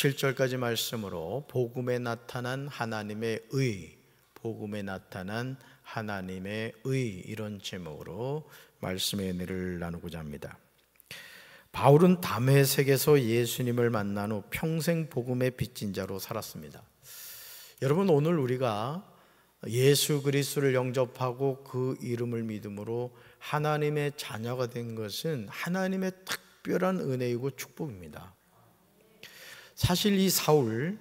17절까지 말씀으로 복음에 나타난 하나님의 의, 복음에 나타난 하나님의 의, 이런 제목으로 말씀의 은혜를 나누고자 합니다. 바울은 다메섹에서 예수님을 만난 후 평생 복음의 빚진 자로 살았습니다. 여러분, 오늘 우리가 예수 그리스도를 영접하고 그 이름을 믿음으로 하나님의 자녀가 된 것은 하나님의 특별한 은혜이고 축복입니다. 사실 이 사울,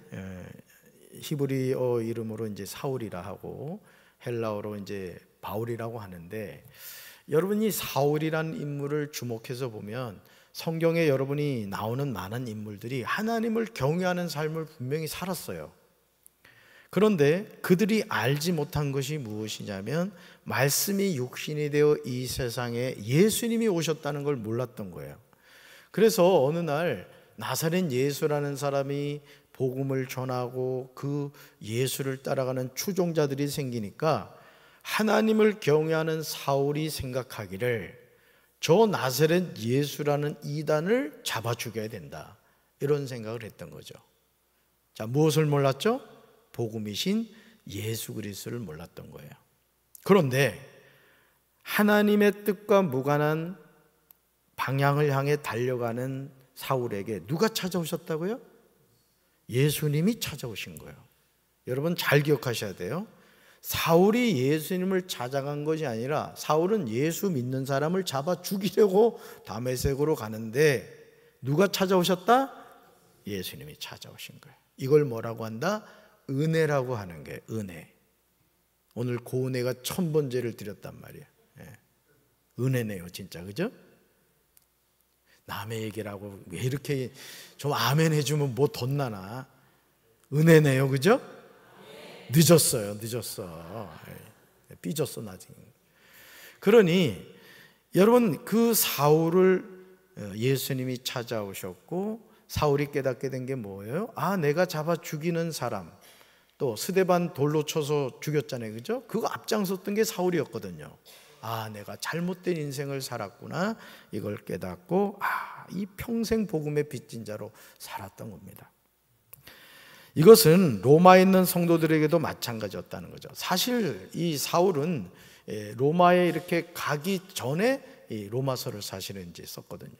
히브리어 이름으로 이제 사울이라 하고 헬라어로 이제 바울이라고 하는데, 여러분이 사울이라는 인물을 주목해서 보면 성경에 여러분이 나오는 많은 인물들이 하나님을 경외하는 삶을 분명히 살았어요. 그런데 그들이 알지 못한 것이 무엇이냐면 말씀이 육신이 되어 이 세상에 예수님이 오셨다는 걸 몰랐던 거예요. 그래서 어느 날 나사렛 예수라는 사람이 복음을 전하고 그 예수를 따라가는 추종자들이 생기니까 하나님을 경외하는 사울이 생각하기를 저 나사렛 예수라는 이단을 잡아 죽여야 된다, 이런 생각을 했던 거죠. 자, 무엇을 몰랐죠? 복음이신 예수 그리스도를 몰랐던 거예요. 그런데 하나님의 뜻과 무관한 방향을 향해 달려가는 사울에게 누가 찾아오셨다고요? 예수님이 찾아오신 거예요. 여러분 잘 기억하셔야 돼요. 사울이 예수님을 찾아간 것이 아니라 사울은 예수 믿는 사람을 잡아 죽이려고 다메섹으로 가는데 누가 찾아오셨다? 예수님이 찾아오신 거예요. 이걸 뭐라고 한다? 은혜라고 하는 게 은혜. 오늘 고은혜가 1000번째를 드렸단 말이에요. 은혜네요, 진짜. 그죠? 남의 얘기라고 왜 이렇게 좀 아멘 해주면 뭐 덧나나. 은혜네요, 그죠? 늦었어요. 삐졌어 나중에. 그러니 여러분, 그 사울을 예수님이 찾아오셨고 사울이 깨닫게 된 게 뭐예요? 아, 내가 잡아 죽이는 사람, 또 스데반 돌로 쳐서 죽였잖아요, 그죠? 그거 앞장섰던 게 사울이었거든요. 아, 내가 잘못된 인생을 살았구나, 이걸 깨닫고 이 평생 복음의 빚진 자로 살았던 겁니다. 이것은 로마에 있는 성도들에게도 마찬가지였다는 거죠. 사실 이 사울은 로마에 이렇게 가기 전에 이 로마서를 사실은 이제 썼거든요.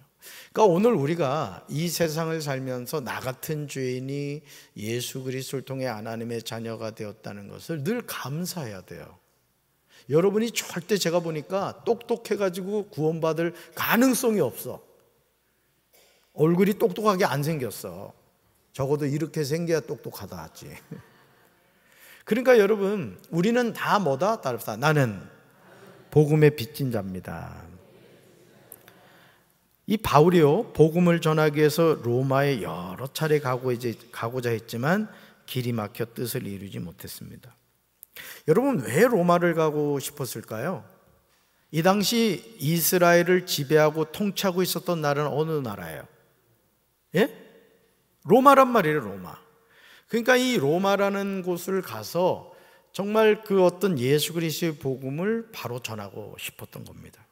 그러니까 오늘 우리가 이 세상을 살면서 나 같은 죄인이 예수 그리스도를 통해 하나님의 자녀가 되었다는 것을 늘 감사해야 돼요. 여러분이 절대, 제가 보니까 똑똑해가지고 구원받을 가능성이 없어. 얼굴이 똑똑하게 안 생겼어. 적어도 이렇게 생겨야 똑똑하다 하지. 그러니까 여러분, 우리는 다 뭐다? 따릅시다. 나는 복음의 빚진 자입니다. 이 바울이요, 복음을 전하기 위해서 로마에 여러 차례 가고자 했지만 길이 막혀 뜻을 이루지 못했습니다. 여러분, 왜 로마를 가고 싶었을까요? 이 당시 이스라엘을 지배하고 통치하고 있었던 나라는 어느 나라예요? 예? 로마란 말이에요, 로마. 그러니까 이 로마라는 곳을 가서 정말 그 어떤 예수 그리스도의 복음을 바로 전하고 싶었던 겁니다.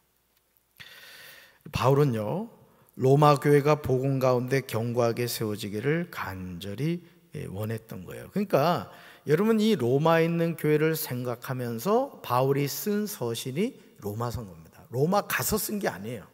바울은요, 로마 교회가 복음 가운데 견고하게 세워지기를 간절히 원했던 거예요. 그러니까 여러분, 이 로마에 있는 교회를 생각하면서 바울이 쓴 서신이 로마서인 겁니다. 로마 가서 쓴 게 아니에요.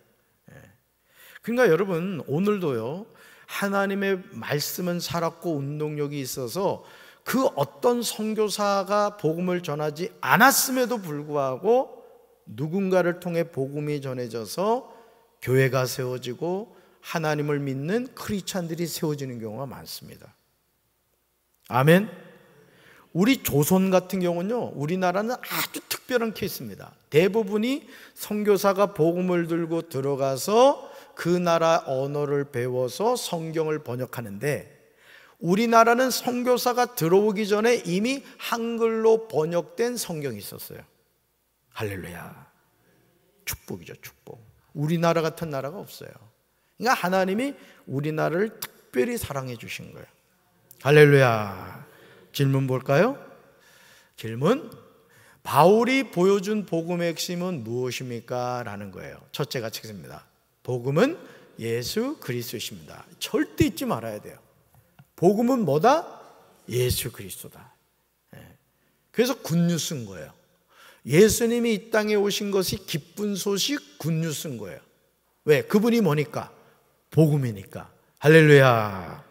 그러니까 여러분, 오늘도요, 하나님의 말씀은 살았고 운동력이 있어서 그 어떤 선교사가 복음을 전하지 않았음에도 불구하고 누군가를 통해 복음이 전해져서 교회가 세워지고 하나님을 믿는 크리스찬들이 세워지는 경우가 많습니다. 아멘. 우리 조선 같은 경우는요, 우리나라는 아주 특별한 케이스입니다. 대부분이 선교사가 복음을 들고 들어가서 그 나라 언어를 배워서 성경을 번역하는데, 우리나라는 선교사가 들어오기 전에 이미 한글로 번역된 성경이 있었어요. 할렐루야. 축복이죠, 축복. 우리나라 같은 나라가 없어요. 그러니까 하나님이 우리나라를 특별히 사랑해 주신 거예요. 할렐루야. 질문 볼까요? 질문. 바울이 보여준 복음의 핵심은 무엇입니까? 라는 거예요. 첫째가 책입니다. 복음은 예수 그리스도십니다. 절대 잊지 말아야 돼요. 복음은 뭐다? 예수 그리스도다. 그래서 굿뉴스인 거예요. 예수님이 이 땅에 오신 것이 기쁜 소식, 굿뉴스인 거예요. 왜? 그분이 뭐니까? 복음이니까. 할렐루야.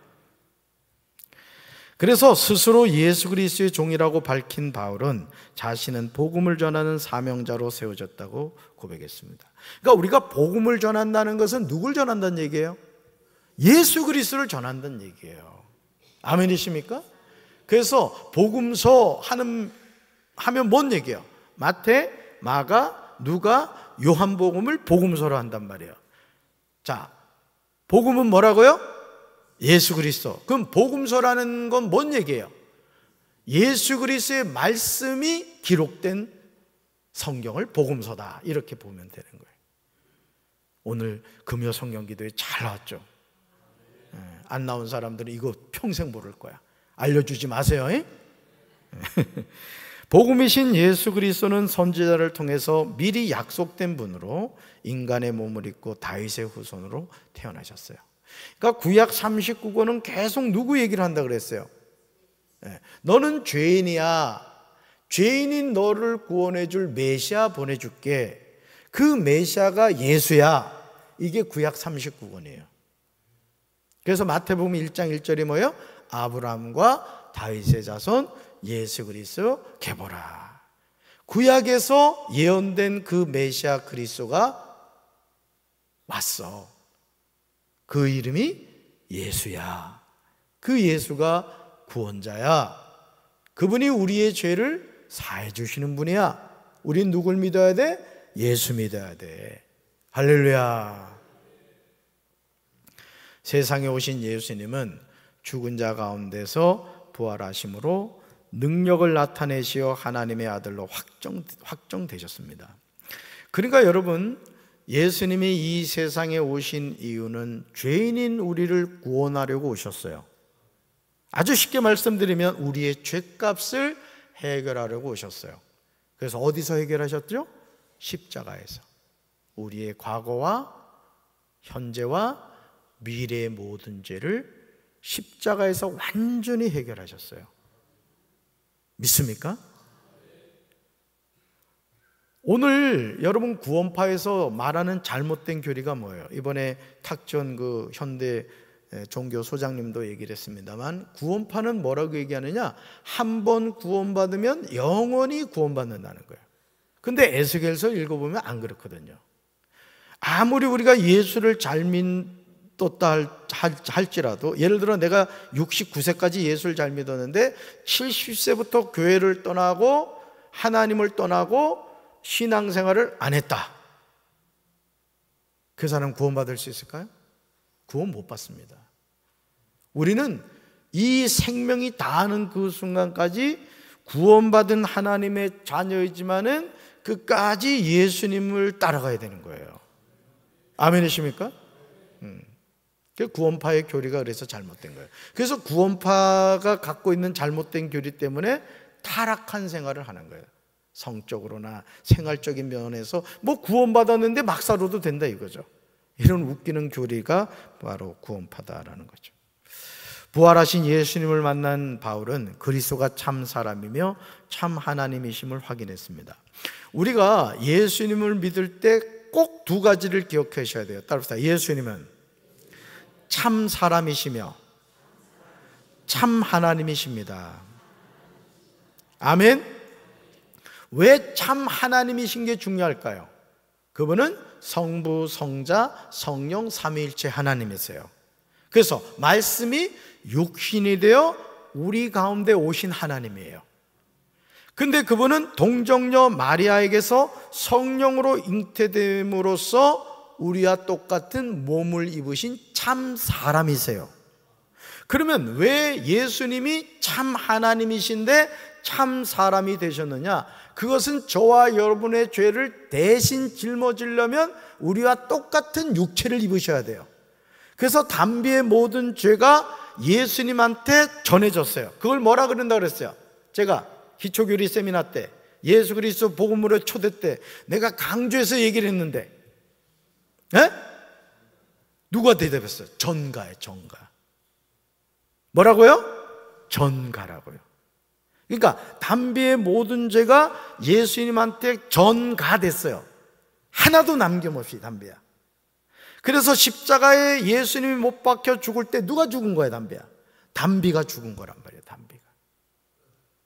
그래서 스스로 예수 그리스도의 종이라고 밝힌 바울은 자신은 복음을 전하는 사명자로 세워졌다고 고백했습니다. 그러니까 우리가 복음을 전한다는 것은 누굴 전한다는 얘기예요? 예수 그리스도를 전한다는 얘기예요. 아멘이십니까? 그래서 복음서 하면 뭔 얘기예요? 마태, 마가, 누가, 요한복음을 복음서로 한단 말이에요. 자, 복음은 뭐라고요? 예수 그리스도. 그럼 복음서라는 건 뭔 얘기예요? 예수 그리스도의 말씀이 기록된 성경을 복음서다, 이렇게 보면 되는 거예요. 오늘 금요 성경 기도에 잘 나왔죠? 안 나온 사람들은 이거 평생 모를 거야. 알려주지 마세요. 복음이신 예수 그리스도는 선지자를 통해서 미리 약속된 분으로 인간의 몸을 입고 다윗의 후손으로 태어나셨어요. 그러니까 구약 39권은 계속 누구 얘기를 한다 그랬어요? 너는 죄인이야. 죄인인 너를 구원해 줄 메시아 보내줄게. 그 메시아가 예수야. 이게 구약 39권이에요. 그래서 마태복음 1장 1절이 뭐예요? 아브라함과 다윗의 자손 예수 그리스도 계보라. 구약에서 예언된 그 메시아 그리스도가 왔어. 그 이름이 예수야. 그 예수가 구원자야. 그분이 우리의 죄를 사해 주시는 분이야. 우린 누굴 믿어야 돼? 예수 믿어야 돼. 할렐루야. 세상에 오신 예수님은 죽은 자 가운데서 부활하심으로 능력을 나타내시어 하나님의 아들로 확정되셨습니다. 그러니까 여러분, 예수님이 이 세상에 오신 이유는 죄인인 우리를 구원하려고 오셨어요. 아주 쉽게 말씀드리면 우리의 죄값을 해결하려고 오셨어요. 그래서 어디서 해결하셨죠? 십자가에서. 우리의 과거와 현재와 미래의 모든 죄를 십자가에서 완전히 해결하셨어요. 믿습니까? 오늘 여러분 구원파에서 말하는 잘못된 교리가 뭐예요? 이번에 탁전 그 현대 종교 소장님도 얘기를 했습니다만, 구원파는 뭐라고 얘기하느냐? 한 번 구원받으면 영원히 구원받는다는 거예요. 근데 에스겔서 읽어보면 안 그렇거든요. 아무리 우리가 예수를 잘 믿었다 할지라도, 예를 들어 내가 69세까지 예수를 잘 믿었는데 70세부터 교회를 떠나고 하나님을 떠나고 신앙생활을 안 했다. 그 사람 구원받을 수 있을까요? 구원 못 받습니다. 우리는 이 생명이 다하는 그 순간까지 구원받은 하나님의 자녀이지만은 끝까지 예수님을 따라가야 되는 거예요. 아멘이십니까? 구원파의 교리가 그래서 잘못된 거예요. 그래서 구원파가 갖고 있는 잘못된 교리 때문에 타락한 생활을 하는 거예요. 성적으로나 생활적인 면에서 뭐 구원받았는데 막 살아도 된다 이거죠. 이런 웃기는 교리가 바로 구원파다라는 거죠. 부활하신 예수님을 만난 바울은 그리스도가 참 사람이며 참 하나님이심을 확인했습니다. 우리가 예수님을 믿을 때 꼭 두 가지를 기억하셔야 돼요. 따라합시다. 예수님은 참 사람이시며 참 하나님이십니다. 아멘. 왜 참 하나님이신 게 중요할까요? 그분은 성부, 성자, 성령 삼위일체 하나님이세요. 그래서 말씀이 육신이 되어 우리 가운데 오신 하나님이에요. 근데 그분은 동정녀 마리아에게서 성령으로 잉태됨으로써 우리와 똑같은 몸을 입으신 참 사람이세요. 그러면 왜 예수님이 참 하나님이신데 참 사람이 되셨느냐? 그것은 저와 여러분의 죄를 대신 짊어지려면 우리와 똑같은 육체를 입으셔야 돼요. 그래서 담비의 모든 죄가 예수님한테 전해졌어요. 그걸 뭐라 그런다 그랬어요? 제가 기초교리 세미나 때, 예수 그리스도 복음으로 초대 때 내가 강조해서 얘기를 했는데, 누가 대답했어요? 전가예요, 전가. 뭐라고요? 전가라고요. 그러니까 담비의 모든 죄가 예수님한테 전가됐어요. 하나도 남김없이 담비야. 그래서 십자가에 예수님이 못 박혀 죽을 때 누가 죽은 거야, 담비야? 담비가 죽은 거란 말이에요, 담비가.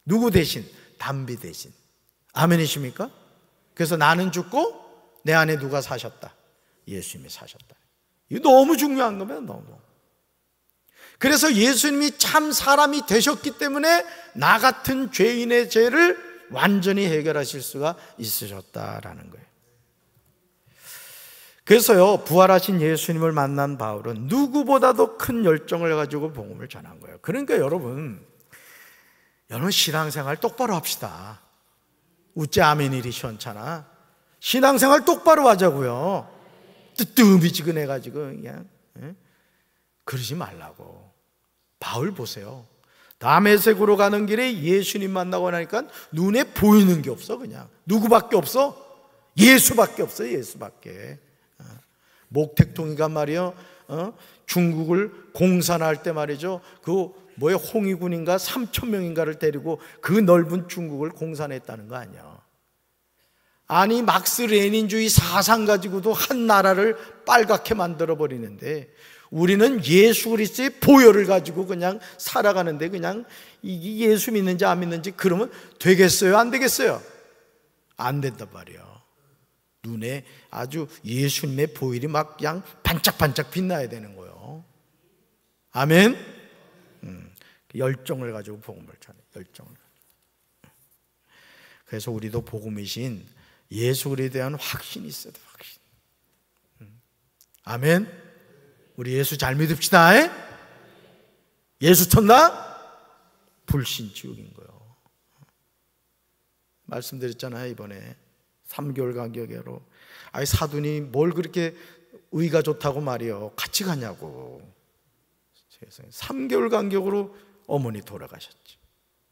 누구 대신? 담비 대신. 아멘이십니까? 그래서 나는 죽고 내 안에 누가 사셨다? 예수님이 사셨다. 이거 너무 중요한 겁니다, 너무. 그래서 예수님이 참 사람이 되셨기 때문에 나 같은 죄인의 죄를 완전히 해결하실 수가 있으셨다라는 거예요. 그래서요, 부활하신 예수님을 만난 바울은 누구보다도 큰 열정을 가지고 복음을 전한 거예요. 그러니까 여러분 신앙생활 똑바로 합시다. 우째 아멘 일이 시원찮아. 신앙생활 똑바로 하자고요. 뜨뜻미지근해가지고 그냥 그러지 말라고. 바울 보세요. 다메섹으로 가는 길에 예수님 만나고 나니까 눈에 보이는 게 없어. 그냥 누구밖에 없어? 예수밖에 없어. 예수밖에. 목택동이가 말이요, 중국을 공산할 때 말이죠, 그 뭐에 홍위군인가 3,000명인가를 데리고 그 넓은 중국을 공산했다는 거 아니야. 아니 막스 레닌주의 사상 가지고도 한 나라를 빨갛게 만들어 버리는데 우리는 예수 그리스도의 보혈을 가지고 그냥 살아가는데 그냥 이게 예수 믿는지 안 믿는지 그러면 되겠어요? 안 되겠어요? 안 된단 말이야. 눈에 아주 예수님의 보혈이 막 그냥 반짝반짝 빛나야 되는 거예요. 아멘. 열정을 가지고 복음을 전해. 열정을. 그래서 우리도 복음이신 예수 그리스도에 대한 확신이 있어야 돼. 확신. 아멘. 우리 예수 잘 믿읍시다. 예수 천당 불신지옥인 거예요. 말씀드렸잖아요, 이번에 3개월 간격으로. 아이 사돈이 뭘 그렇게 의가 좋다고 말이요, 같이 가냐고. 세상에 3개월 간격으로 어머니 돌아가셨지.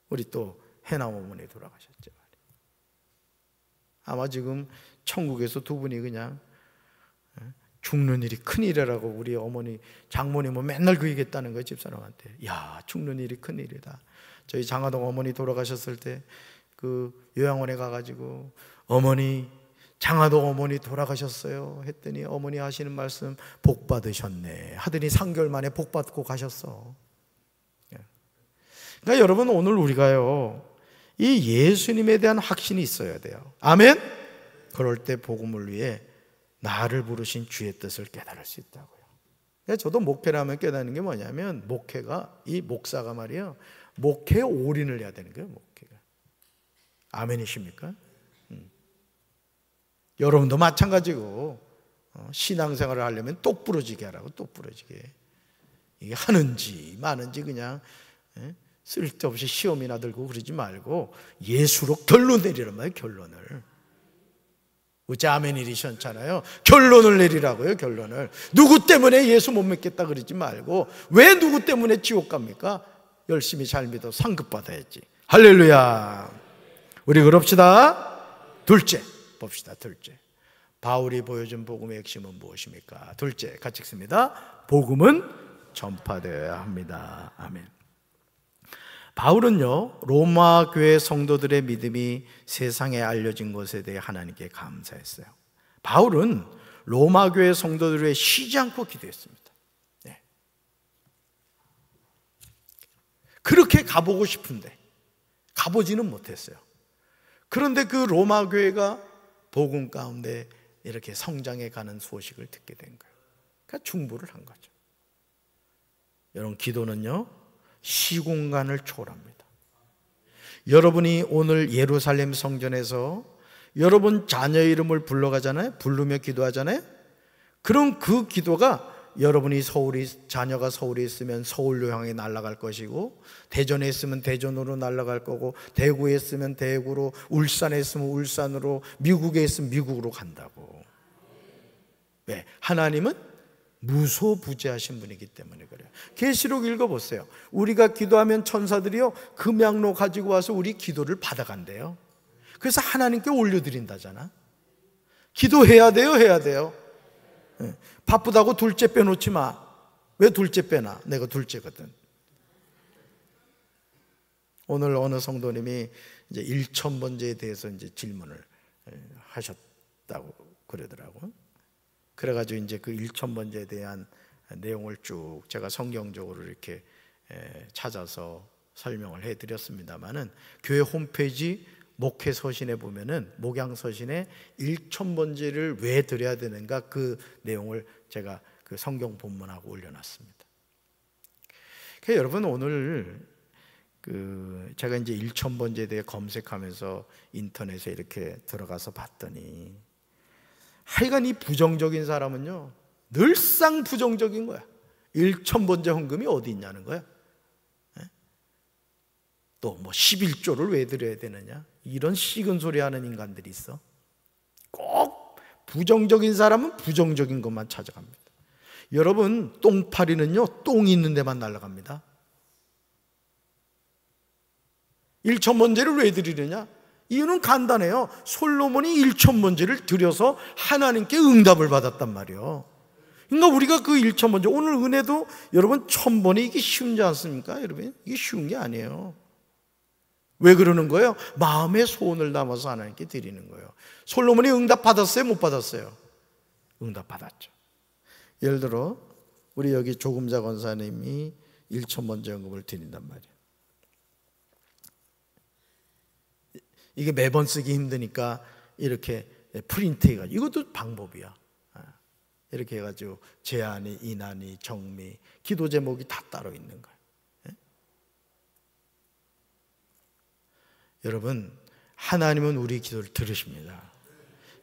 우리 또 해남 어머니 돌아가셨지. 아마 지금 천국에서 두 분이 그냥 죽는 일이 큰일이라고 우리 어머니 장모님은 맨날 그 얘기했다는 거예요, 집사람한테. 야, 죽는 일이 큰일이다. 저희 장하동 어머니 돌아가셨을 때 그 요양원에 가가지고 어머니, 장하동 어머니 돌아가셨어요 했더니 어머니 하시는 말씀, 복 받으셨네 하더니 3개월 만에 복 받고 가셨어. 그러니까 여러분, 오늘 우리가요, 이 예수님에 대한 확신이 있어야 돼요. 아멘. 그럴 때 복음을 위해 나를 부르신 주의 뜻을 깨달을 수 있다고요. 그러니까 저도 목회를 하면 깨닫는 게 뭐냐면, 목회가, 이 목사가 말이에요, 목회에 올인을 해야 되는 거예요. 목회가. 아멘이십니까? 여러분도 마찬가지고 신앙생활을 하려면 똑부러지게 하라고. 똑부러지게. 이게 하는지 마는지 그냥 쓸데없이 시험이나 들고 그러지 말고 예수로 결론 내리란 말이에요. 결론을. 우째 아멘 일이 시원찮아요. 결론을 내리라고요. 결론을. 누구 때문에 예수 못 믿겠다 그러지 말고, 왜 누구 때문에 지옥 갑니까? 열심히 잘 믿어 상급 받아야지. 할렐루야. 우리 그럽시다. 둘째 봅시다. 둘째, 바울이 보여준 복음의 핵심은 무엇입니까? 둘째, 같이 읽습니다. 복음은 전파되어야 합니다. 아멘. 바울은요, 로마 교회 성도들의 믿음이 세상에 알려진 것에 대해 하나님께 감사했어요. 바울은 로마 교회 성도들을 위해 쉬지 않고 기도했습니다. 네. 그렇게 가보고 싶은데 가보지는 못했어요. 그런데 그 로마 교회가 복음 가운데 이렇게 성장해 가는 소식을 듣게 된 거예요. 그러니까 중보를 한 거죠. 여러분, 기도는요, 시공간을 초월합니다. 여러분이 오늘 예루살렘 성전에서 여러분 자녀 이름을 불러가잖아요. 부르며 기도하잖아요. 그럼 그 기도가 여러분이 자녀가 서울에 있으면 서울로 향해 날아갈 것이고, 대전에 있으면 대전으로 날아갈 거고, 대구에 있으면 대구로, 울산에 있으면 울산으로, 미국에 있으면 미국으로 간다고. 왜? 하나님은 무소부재하신 분이기 때문에 그래요. 계시록 읽어보세요. 우리가 기도하면 천사들이요, 금양로 가지고 와서 우리 기도를 받아간대요. 그래서 하나님께 올려드린다잖아. 기도해야 돼요, 해야 돼요? 바쁘다고 둘째 빼놓지 마. 왜 둘째 빼나? 내가 둘째거든. 오늘 어느 성도님이 이제 1000번제에 대해서 이제 질문을 하셨다고 그러더라고요. 그래가지고 이제 그 1000번제에 대한 내용을 쭉 제가 성경적으로 이렇게 찾아서 설명을 해드렸습니다만은 교회 홈페이지 목회 서신에 보면은 목양 서신에 1000번제를 왜 드려야 되는가 그 내용을 제가 그 성경 본문하고 올려놨습니다. 그러니까 여러분 오늘 제가 이제 1000번제에 대해 검색하면서 인터넷에 이렇게 들어가서 봤더니 하여간 이 부정적인 사람은요 늘상 부정적인 거야. 1000번제 헌금이 어디 있냐는 거야. 또 뭐 11조를 왜 드려야 되느냐, 이런 식은 소리 하는 인간들이 있어. 꼭 부정적인 사람은 부정적인 것만 찾아갑니다. 여러분 똥파리는요 똥이 있는 데만 날아갑니다. 1000번제를 왜 드리느냐? 이유는 간단해요. 솔로몬이 1000번제를 드려서 하나님께 응답을 받았단 말이에요. 그러니까 우리가 그 1000번제, 오늘 은혜도 여러분 1000번이 이게 쉬운지 않습니까? 여러분 이게 쉬운 게 아니에요. 왜 그러는 거예요? 마음의 소원을 담아서 하나님께 드리는 거예요. 솔로몬이 응답 받았어요? 못 받았어요? 응답 받았죠. 예를 들어 우리 여기 조금자 권사님이 1000번제 헌금을 드린단 말이에요. 이게 매번 쓰기 힘드니까 이렇게 프린트 해가지고, 이것도 방법이야. 이렇게 해가지고 제안이, 이난이, 정미, 기도 제목이 다 따로 있는 거예요. 여러분 하나님은 우리 기도를 들으십니다.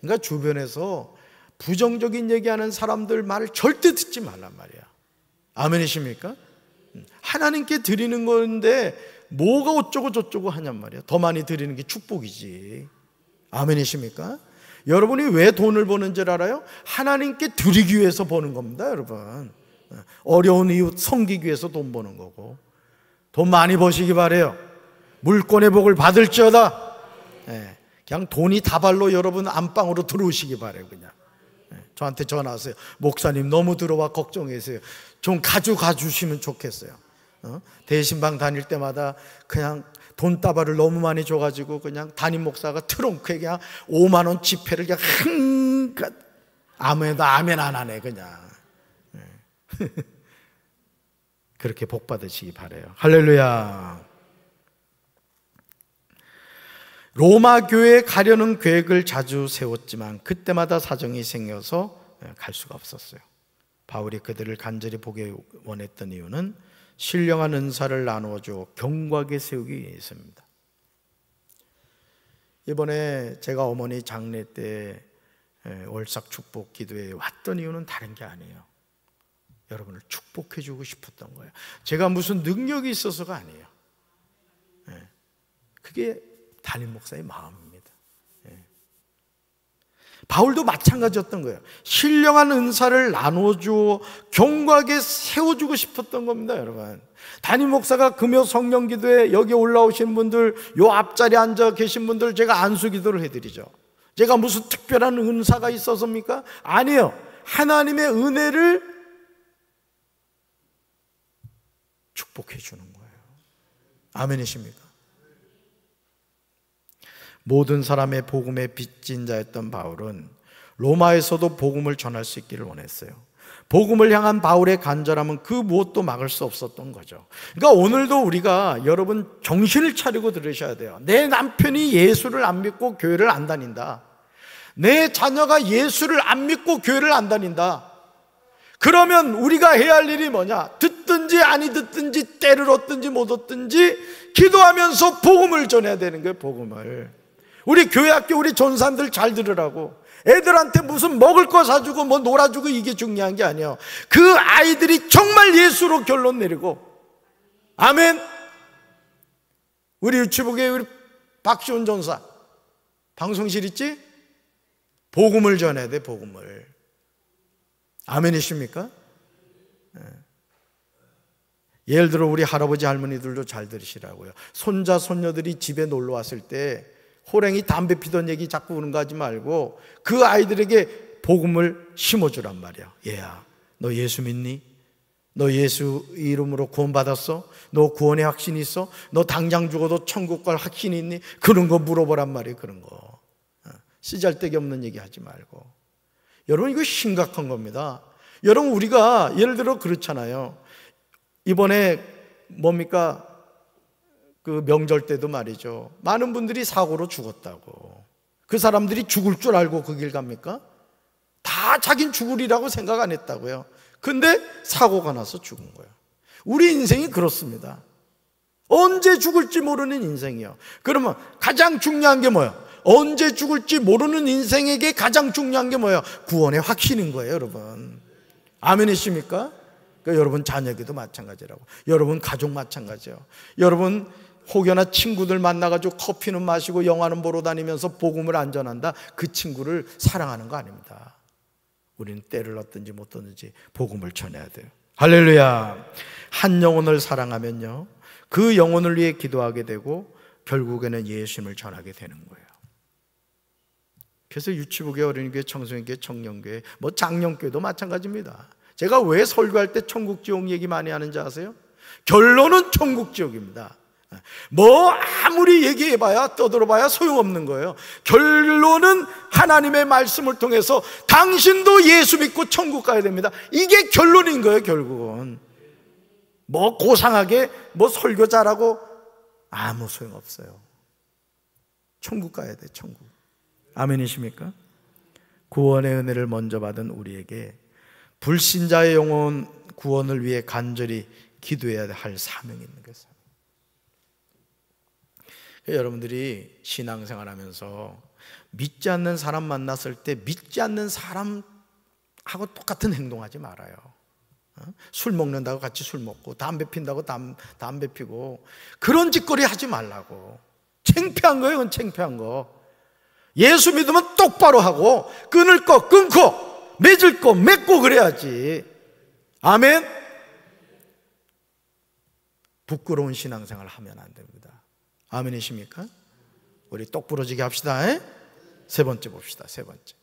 그러니까 주변에서 부정적인 얘기하는 사람들 말을 절대 듣지 말란 말이야. 아멘이십니까? 하나님께 드리는 건데 뭐가 어쩌고 저쩌고 하냔 말이야. 더 많이 드리는 게 축복이지. 아멘이십니까? 여러분이 왜 돈을 버는 줄 알아요? 하나님께 드리기 위해서 버는 겁니다, 여러분. 어려운 이웃 섬기기 위해서 돈 버는 거고. 돈 많이 버시기 바래요. 물권의 복을 받을지어다. 그냥 돈이 다발로 여러분 안방으로 들어오시기 바래요. 그냥 저한테 전화 하세요. 목사님 너무 들어와 걱정해서요. 좀 가져가주시면 좋겠어요. 대신방 다닐 때마다 그냥 돈다발을 너무 많이 줘가지고 그냥 담임 목사가 트렁크에 그냥 5만 원 지폐를 그냥 아멘도 아멘 안 하네 그냥. 그렇게 복 받으시기 바래요. 할렐루야. 로마 교회에 가려는 계획을 자주 세웠지만 그때마다 사정이 생겨서 갈 수가 없었어요. 바울이 그들을 간절히 보기 원했던 이유는 신령한 은사를 나누어줘 경고하게 세우기 위해서입니다. 이번에 제가 어머니 장례 때 월삭 축복 기도에 왔던 이유는 다른 게 아니에요. 여러분을 축복해 주고 싶었던 거예요. 제가 무슨 능력이 있어서가 아니에요. 그게 담임 목사의 마음입니다. 바울도 마찬가지였던 거예요. 신령한 은사를 나눠주어 경고하게 세워주고 싶었던 겁니다, 여러분. 담임 목사가 금요 성령 기도에 여기 올라오신 분들, 요 앞자리에 앉아 계신 분들 제가 안수 기도를 해드리죠. 제가 무슨 특별한 은사가 있어서입니까? 아니에요. 하나님의 은혜를 축복해 주는 거예요. 아멘이십니까? 모든 사람의 복음의 빚진 자였던 바울은 로마에서도 복음을 전할 수 있기를 원했어요. 복음을 향한 바울의 간절함은 그 무엇도 막을 수 없었던 거죠. 그러니까 오늘도 우리가 여러분 정신을 차리고 들으셔야 돼요. 내 남편이 예수를 안 믿고 교회를 안 다닌다. 내 자녀가 예수를 안 믿고 교회를 안 다닌다. 그러면 우리가 해야 할 일이 뭐냐? 듣든지 아니 듣든지 때를 얻든지 못 얻든지 기도하면서 복음을 전해야 되는 거예요. 복음을. 우리 교회 학교 우리 전사님들 잘 들으라고. 애들한테 무슨 먹을 거 사주고 뭐 놀아주고 이게 중요한 게 아니에요. 그 아이들이 정말 예수로 결론 내리고. 아멘. 우리 유치부교회 우리 박시훈 전사 방송실 있지? 복음을 전해야 돼. 복음을. 아멘이십니까? 예를 들어 우리 할아버지 할머니들도 잘 들으시라고요. 손자 손녀들이 집에 놀러 왔을 때 호랭이 담배 피던 얘기 자꾸 우는 거 하지 말고 그 아이들에게 복음을 심어주란 말이야. 얘야, 너 예수 믿니? 너 예수 이름으로 구원받았어? 너 구원의 확신이 있어? 너 당장 죽어도 천국 갈 확신이 있니? 그런 거 물어보란 말이에요. 그런 거 쓰잘데기 없는 얘기 하지 말고. 여러분, 이거 심각한 겁니다. 여러분, 우리가 예를 들어 그렇잖아요. 이번에 뭡니까? 그 명절 때도 말이죠, 많은 분들이 사고로 죽었다고. 그 사람들이 죽을 줄 알고 그 길 갑니까? 다 자긴 죽으리라고 생각 안 했다고요. 근데 사고가 나서 죽은 거예요. 우리 인생이 그렇습니다. 언제 죽을지 모르는 인생이요. 그러면 가장 중요한 게 뭐예요? 언제 죽을지 모르는 인생에게 가장 중요한 게 뭐예요? 구원의 확신인 거예요, 여러분. 아멘이십니까? 그러니까 여러분 자녀에게도 마찬가지라고. 여러분 가족 마찬가지예요. 여러분 혹여나 친구들 만나가지고 커피는 마시고 영화는 보러 다니면서 복음을 안 전한다, 그 친구를 사랑하는 거 아닙니다. 우리는 때를 얻든지 못 얻든지 복음을 전해야 돼요. 할렐루야. 한 영혼을 사랑하면요, 그 영혼을 위해 기도하게 되고 결국에는 예수님을 전하게 되는 거예요. 그래서 유치부교회, 어린이교회, 청소년교회, 청년교회, 뭐 장년교회도 마찬가지입니다. 제가 왜 설교할 때 천국 지옥 얘기 많이 하는지 아세요? 결론은 천국 지옥입니다. 뭐 아무리 얘기해봐야 떠들어봐야 소용없는 거예요. 결론은 하나님의 말씀을 통해서 당신도 예수 믿고 천국 가야 됩니다. 이게 결론인 거예요. 결국은 뭐 고상하게 뭐 설교 잘하고 아무 소용없어요. 천국 가야 돼. 천국. 아멘이십니까? 구원의 은혜를 먼저 받은 우리에게 불신자의 영혼 구원을 위해 간절히 기도해야 할 사명이 있는 것입니다. 여러분들이 신앙생활 하면서 믿지 않는 사람 만났을 때 믿지 않는 사람하고 똑같은 행동하지 말아요. 술 먹는다고 같이 술 먹고, 담배 핀다고 담배 피고, 그런 짓거리 하지 말라고. 창피한 거예요. 그건 창피한 거. 예수 믿으면 똑바로 하고, 끊을 거 끊고, 맺을 거 맺고 그래야지. 아멘. 부끄러운 신앙생활 하면 안 됩니다. 아멘이십니까? 우리 똑부러지게 합시다. 세 번째 봅시다. 세 번째,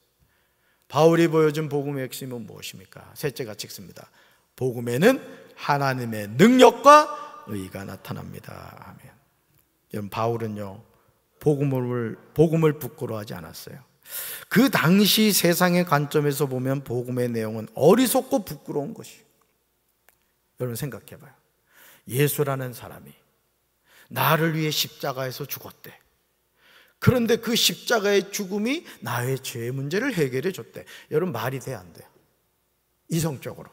바울이 보여준 복음의 핵심은 무엇입니까? 셋째가 찍습니다. 복음에는 하나님의 능력과 의가 나타납니다. 아멘. 여러분, 바울은요 복음을 부끄러워하지 않았어요. 그 당시 세상의 관점에서 보면 복음의 내용은 어리석고 부끄러운 것이에요. 여러분 생각해봐요. 예수라는 사람이 나를 위해 십자가에서 죽었대. 그런데 그 십자가의 죽음이 나의 죄 문제를 해결해 줬대. 여러분, 말이 돼, 안 돼요? 이성적으로.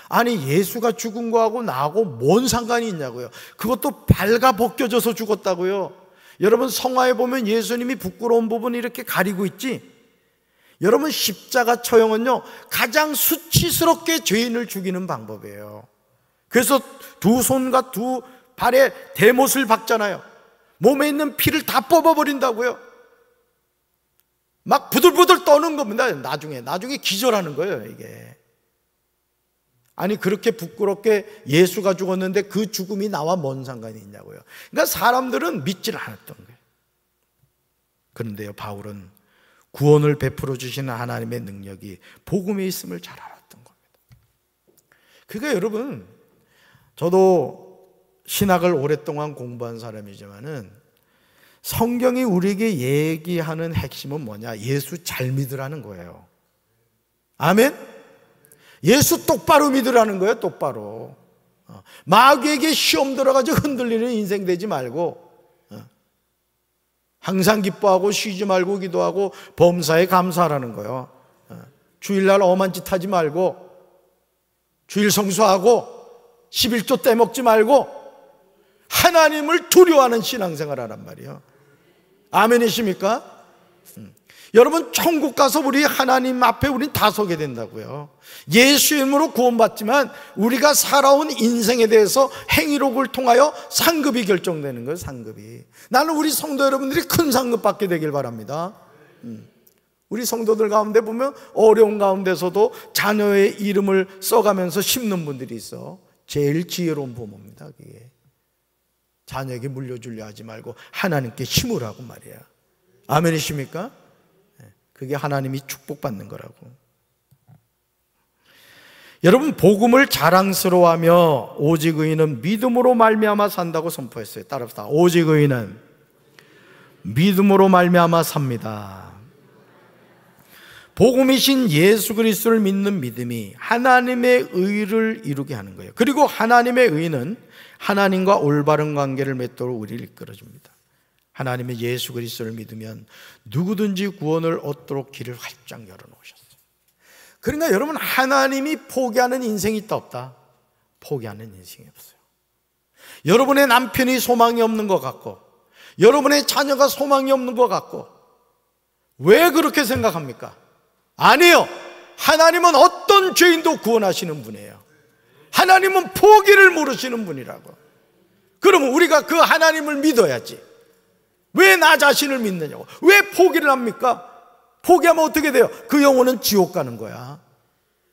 아니, 예수가 죽은 거하고 나하고 뭔 상관이 있냐고요. 그것도 발가 벗겨져서 죽었다고요. 여러분, 성화에 보면 예수님이 부끄러운 부분 이렇게 가리고 있지. 여러분, 십자가 처형은요 가장 수치스럽게 죄인을 죽이는 방법이에요. 그래서 두 손과 두 발에 대못을 박잖아요. 몸에 있는 피를 다 뽑아버린다고요. 막 부들부들 떠는 겁니다. 나중에 기절하는 거예요, 이게. 아니, 그렇게 부끄럽게 예수가 죽었는데 그 죽음이 나와 뭔 상관이 있냐고요. 그러니까 사람들은 믿질 않았던 거예요. 그런데요, 바울은 구원을 베풀어 주시는 하나님의 능력이 복음에 있음을 잘 알았던 겁니다. 그러니까 여러분, 저도 신학을 오랫동안 공부한 사람이지만은 성경이 우리에게 얘기하는 핵심은 뭐냐? 예수 잘 믿으라는 거예요. 아멘? 예수 똑바로 믿으라는 거예요. 똑바로. 마귀에게 시험 들어가지고 흔들리는 인생 되지 말고, 항상 기뻐하고 쉬지 말고 기도하고 범사에 감사하라는 거예요. 주일날 엄한 짓 하지 말고, 주일 성수하고 11조 떼먹지 말고 하나님을 두려워하는 신앙생활 하란 말이에요. 아멘이십니까? 여러분, 천국 가서 우리 하나님 앞에 우린 다 서게 된다고요. 예수 이름으로 구원받지만 우리가 살아온 인생에 대해서 행위록을 통하여 상급이 결정되는 거예요. 상급이. 나는 우리 성도 여러분들이 큰 상급 받게 되길 바랍니다. 우리 성도들 가운데 보면 어려운 가운데서도 자녀의 이름을 써가면서 심는 분들이 있어. 제일 지혜로운 부모입니다. 그게 자녀에게 물려주려 하지 말고 하나님께 심으라고 말이야. 아멘이십니까? 그게 하나님이 축복받는 거라고. 여러분, 복음을 자랑스러워하며 오직 의인은 믿음으로 말미암아 산다고 선포했어요. 따라합시다. 오직 의인은 믿음으로 말미암아 삽니다. 복음이신 예수 그리스도를 믿는 믿음이 하나님의 의를 이루게 하는 거예요. 그리고 하나님의 의는 하나님과 올바른 관계를 맺도록 우리를 이끌어줍니다. 하나님의 예수 그리스도를 믿으면 누구든지 구원을 얻도록 길을 활짝 열어놓으셨어요. 그러니까 여러분, 하나님이 포기하는 인생이 있다 없다? 포기하는 인생이 없어요. 여러분의 남편이 소망이 없는 것 같고, 여러분의 자녀가 소망이 없는 것 같고, 왜 그렇게 생각합니까? 아니요, 하나님은 어떤 죄인도 구원하시는 분이에요. 하나님은 포기를 모르시는 분이라고. 그러면 우리가 그 하나님을 믿어야지. 왜 나 자신을 믿느냐고. 왜 포기를 합니까? 포기하면 어떻게 돼요? 그 영혼은 지옥 가는 거야.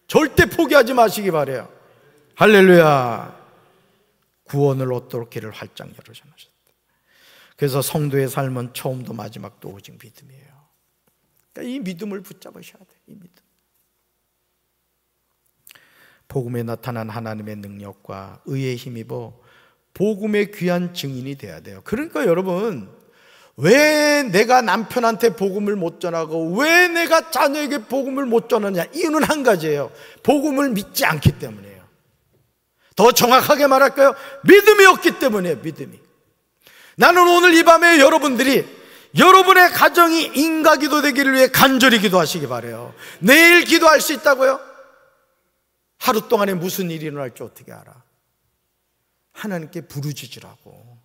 절대 포기하지 마시기 바래요. 할렐루야. 구원을 얻도록 길을 활짝 열어주셨다. 그래서 성도의 삶은 처음도 마지막도 오직 믿음이에요. 그러니까 이 믿음을 붙잡으셔야 돼요. 이 믿음. 복음에 나타난 하나님의 능력과 의에 힘입어 복음의 귀한 증인이 돼야 돼요. 그러니까 여러분, 왜 내가 남편한테 복음을 못 전하고 왜 내가 자녀에게 복음을 못 전하냐? 이유는 한 가지예요. 복음을 믿지 않기 때문이에요. 더 정확하게 말할까요? 믿음이 없기 때문이에요. 믿음이. 나는 오늘 이 밤에 여러분들이 여러분의 가정이 인가기도 되기를 위해 간절히 기도하시기 바라요. 내일 기도할 수 있다고요? 하루 동안에 무슨 일이 일어날지 어떻게 알아? 하나님께 부르짖으라고,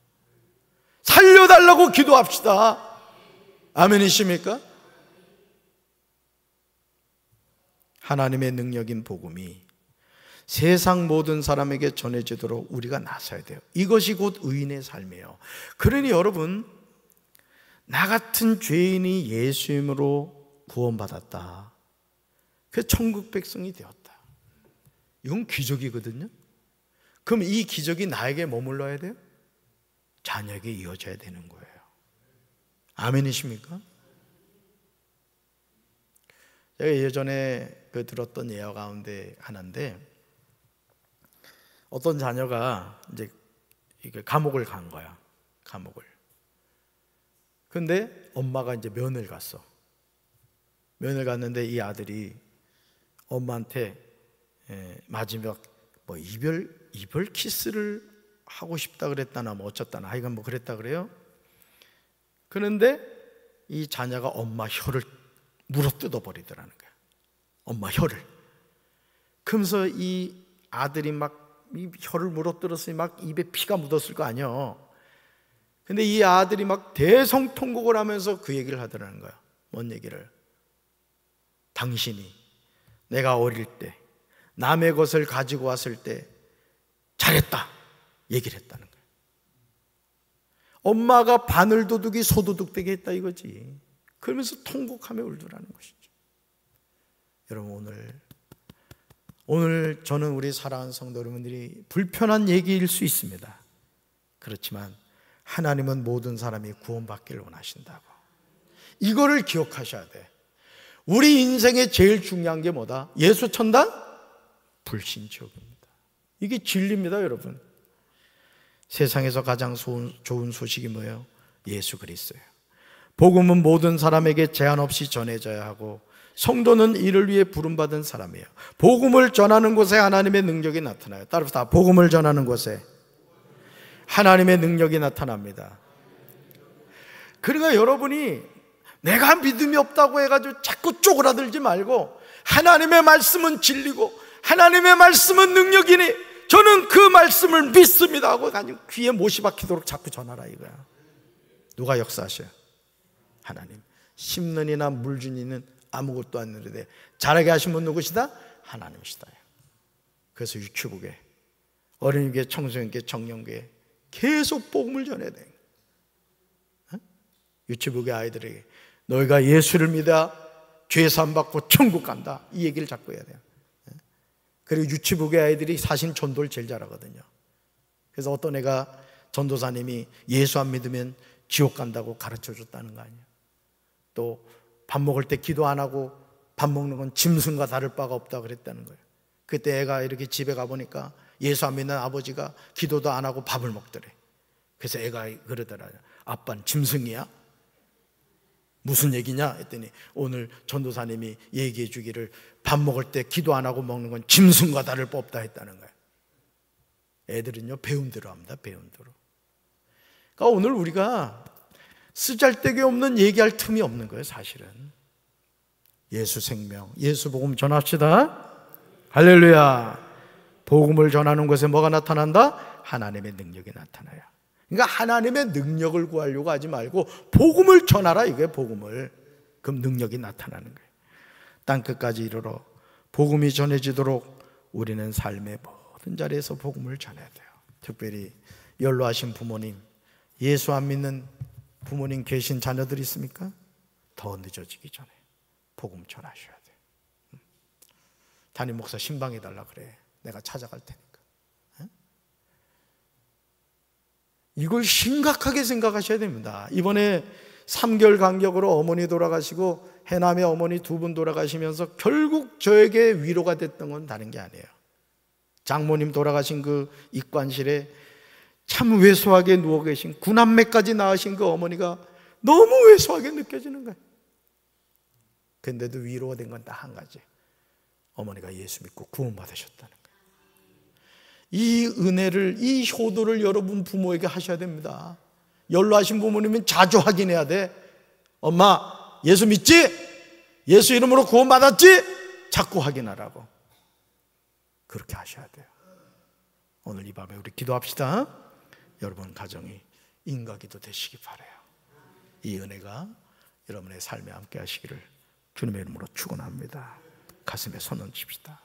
살려달라고 기도합시다. 아멘이십니까? 하나님의 능력인 복음이 세상 모든 사람에게 전해지도록 우리가 나서야 돼요. 이것이 곧 의인의 삶이에요. 그러니 여러분, 나 같은 죄인이 예수님으로 구원받았다. 그래서 천국 백성이 되었다. 이건 기적이거든요. 그럼 이 기적이 나에게 머물러야 돼요? 자녀에게 이어져야 되는 거예요. 아멘이십니까? 제가 예전에 들었던 예화 가운데 하나인데, 어떤 자녀가 이제 감옥을 간 거야. 감옥을. 근데 엄마가 이제 면을 갔어. 면을 갔는데 이 아들이 엄마한테 마지막 이별 키스를 하고 싶다 그랬다나 뭐 어쩌다나 하여간 뭐 그랬다 그래요. 그런데 이 자녀가 엄마 혀를 물어뜯어 버리더라는 거야. 엄마 혀를. 그러면서 이 아들이 막 이 혀를 물어뜯었으니 막 입에 피가 묻었을 거 아니야. 근데 이 아들이 막 대성통곡을 하면서 그 얘기를 하더라는 거야. 뭔 얘기를? 당신이 내가 어릴 때 남의 것을 가지고 왔을 때 잘했다 얘기를 했다는 거예요. 엄마가 바늘도둑이 소도둑되게 했다 이거지. 그러면서 통곡하며 울더라는 것이죠. 여러분, 오늘 저는 우리 사랑하는 성도 여러분들이 불편한 얘기일 수 있습니다. 그렇지만 하나님은 모든 사람이 구원받기를 원하신다고. 이거를 기억하셔야 돼. 우리 인생에 제일 중요한 게 뭐다? 예수 천당? 불신지옥입니다. 이게 진리입니다, 여러분. 세상에서 가장 좋은 소식이 뭐예요? 예수 그리스도예요. 복음은 모든 사람에게 제한 없이 전해져야 하고, 성도는 이를 위해 부름받은 사람이에요. 복음을 전하는 곳에 하나님의 능력이 나타나요. 따라서 복음을 전하는 곳에 하나님의 능력이 나타납니다. 그러니까 여러분이 내가 믿음이 없다고 해가지고 자꾸 쪼그라들지 말고, 하나님의 말씀은 진리고 하나님의 말씀은 능력이니 저는 그 말씀을 믿습니다 하고 귀에 못이 박히도록 자꾸 전하라 이거야. 누가 역사하셔요? 하나님. 심는 이나 물 준 이는 아무것도 안 누리되 잘하게 하신 분 누구시다? 하나님이시다. 그래서 유치부계, 어린이계, 청소년계, 청년계 계속 복음을 전해야 돼. 유치부계 아이들에게 너희가 예수를 믿어 죄 사함 받고 천국 간다, 이 얘기를 자꾸 해야 돼요. 그리고 유치부계 아이들이 사실 전도를 제일 잘하거든요. 그래서 어떤 애가 전도사님이 예수 안 믿으면 지옥 간다고 가르쳐 줬다는 거 아니에요. 또 밥 먹을 때 기도 안 하고 밥 먹는 건 짐승과 다를 바가 없다 그랬다는 거예요. 그때 애가 이렇게 집에 가보니까 예수 안 믿는 아버지가 기도도 안 하고 밥을 먹더래. 그래서 애가 그러더라. 아빠는 짐승이야? 무슨 얘기냐 했더니 오늘 전도사님이 얘기해 주기를 밥 먹을 때 기도 안 하고 먹는 건 짐승과 다를 바 없다 했다는 거예요. 애들은요 배운 대로 합니다. 배운 대로. 그러니까 오늘 우리가 쓰잘데기 없는 얘기할 틈이 없는 거예요. 사실은 예수 생명, 예수 복음 전합시다. 할렐루야. 복음을 전하는 것에 뭐가 나타난다? 하나님의 능력이 나타나요. 그러니까 하나님의 능력을 구하려고 하지 말고 복음을 전하라 이게 복음을. 그럼 능력이 나타나는 거예요. 땅끝까지 이르러 복음이 전해지도록 우리는 삶의 모든 자리에서 복음을 전해야 돼요. 특별히 연로하신 부모님, 예수 안 믿는 부모님 계신 자녀들 있습니까? 더 늦어지기 전에 복음 전하셔야 돼요. 담임 목사 신방해달라 그래. 내가 찾아갈 테니까. 이걸 심각하게 생각하셔야 됩니다. 이번에 3개월 간격으로 어머니 돌아가시고 해남의 어머니 2분 돌아가시면서 결국 저에게 위로가 됐던 건 다른 게 아니에요. 장모님 돌아가신 그 입관실에 참 왜소하게 누워 계신 9남매까지 낳으신 그 어머니가 너무 왜소하게 느껴지는 거예요. 근데도 위로가 된 건 딱 한 가지. 어머니가 예수 믿고 구원받으셨다는 거예요. 이 은혜를, 이 효도를 여러분 부모에게 하셔야 됩니다. 연로하신 부모님은 자주 확인해야 돼. 엄마 예수 믿지? 예수 이름으로 구원받았지? 자꾸 확인하라고. 그렇게 하셔야 돼요. 오늘 이 밤에 우리 기도합시다. 여러분 가정이 인가기도 되시기 바라요. 이 은혜가 여러분의 삶에 함께 하시기를 주님의 이름으로 축원합니다. 가슴에 손 얹읍시다.